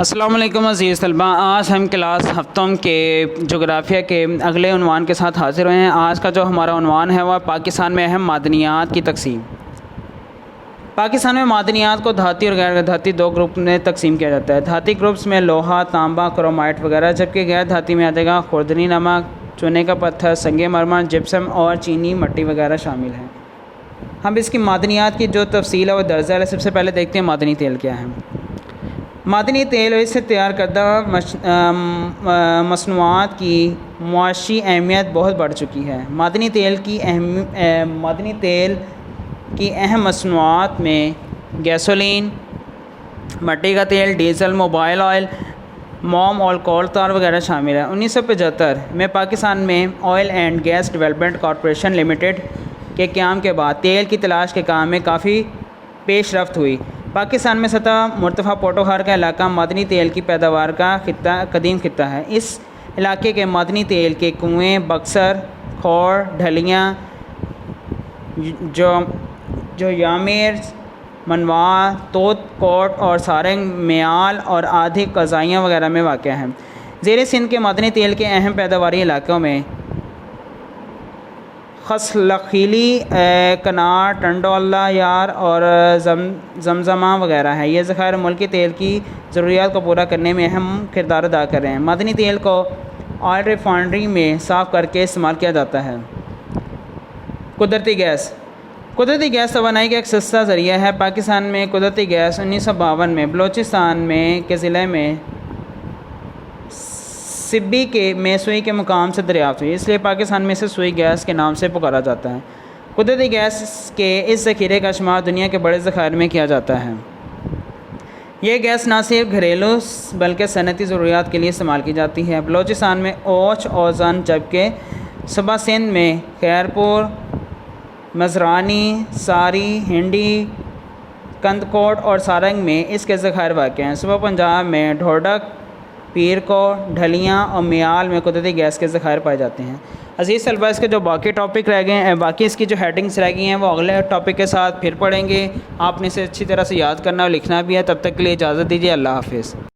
السلام علیکم عزیز طلبہ، آج ہم کلاس ہفتم کے جغرافیہ کے اگلے عنوان کے ساتھ حاضر ہوئے ہیں۔ آج کا جو ہمارا عنوان ہے وہ پاکستان میں اہم معدنیات کی تقسیم۔ پاکستان میں معدنیات کو دھاتی اور غیر دھاتی دو گروپ میں تقسیم کیا جاتا ہے۔ دھاتی گروپس میں لوہا، تانبا، کرومائٹ وغیرہ، جبکہ غیر دھاتی میں آ جائے گا خوردنی نمک، چونے کا پتھر، سنگ مرمر، جپسم اور چینی مٹی وغیرہ شامل ہیں۔ ہم اس کی معدنیات کی جو تفصیل ہے وہ درج ہے۔ سب سے پہلے دیکھتے ہیں معدنی تیل کیا ہے۔ معدنی تیل اور اس سے تیار کردہ مصنوعات کی معاشی اہمیت بہت بڑھ چکی ہے۔ معدنی تیل کی اہم مصنوعات میں گیسولین، مٹی کا تیل، ڈیزل، موبائل آئل، موم اور کول تار وغیرہ شامل ہے۔ 1975 میں پاکستان میں oil and gas development corporation limited کے قیام کے بعد تیل کی تلاش کے کام میں کافی پیش رفت ہوئی۔ پاکستان میں سطح مرتفع پوٹوہر کا علاقہ معدنی تیل کی پیداوار کا قدیم خطہ ہے۔ اس علاقے کے معدنی تیل کے کنویں بکسر، کھوڑ، ڈھلیاں، جو یامیر، منوا، توت کوٹ اور سارنگ، میال اور آدھی قزائیاں وغیرہ میں واقع ہیں۔ زیر سندھ کے معدنی تیل کے اہم پیداواری علاقوں میں خسلخیلی، کنار، ٹنڈو اللہ یار اور زمزمہ وغیرہ ہے۔ یہ ذخائر ملکی تیل کی ضروریات کو پورا کرنے میں اہم کردار ادا کر رہے ہیں۔ معدنی تیل کو آئل ریفائنری میں صاف کر کے استعمال کیا جاتا ہے۔ قدرتی گیس توانائی کا ایک سستا ذریعہ ہے۔ پاکستان میں قدرتی گیس 1952 میں بلوچستان کے ضلع میں سبی میں سوئی کے مقام سے دریافت ہوئی، اس لیے پاکستان میں اسے سوئی گیس کے نام سے پکارا جاتا ہے۔ قدرتی گیس کے اس ذخیرے کا شمار دنیا کے بڑے ذخائر میں کیا جاتا ہے۔ یہ گیس نہ صرف گھریلو بلکہ صنعتی ضروریات کے لیے استعمال کی جاتی ہے۔ بلوچستان میں اوچھ، اوزن، جبکہ صوبہ سندھ میں خیرپور، مزرانی، ساری، ہنڈی، کندکوٹ اور سارنگ میں اس کے ذخائر واقع ہیں۔ صوبہ پنجاب میں ڈھوڈک، پیر کو، ڈھلیاں اور میال میں قدرتی گیس کے ذخائر پائے جاتے ہیں۔ عزیز طلبہ، اس کے جو باقی ٹاپک رہ گئے ہیں، باقی اس کی جو ہیڈنگس رہ گئی ہیں وہ اگلے ٹاپک کے ساتھ پھر پڑھیں گے۔ آپ نے اسے اچھی طرح سے یاد کرنا اور لکھنا بھی ہے۔ تب تک کے لیے اجازت دیجیے۔ اللہ حافظ۔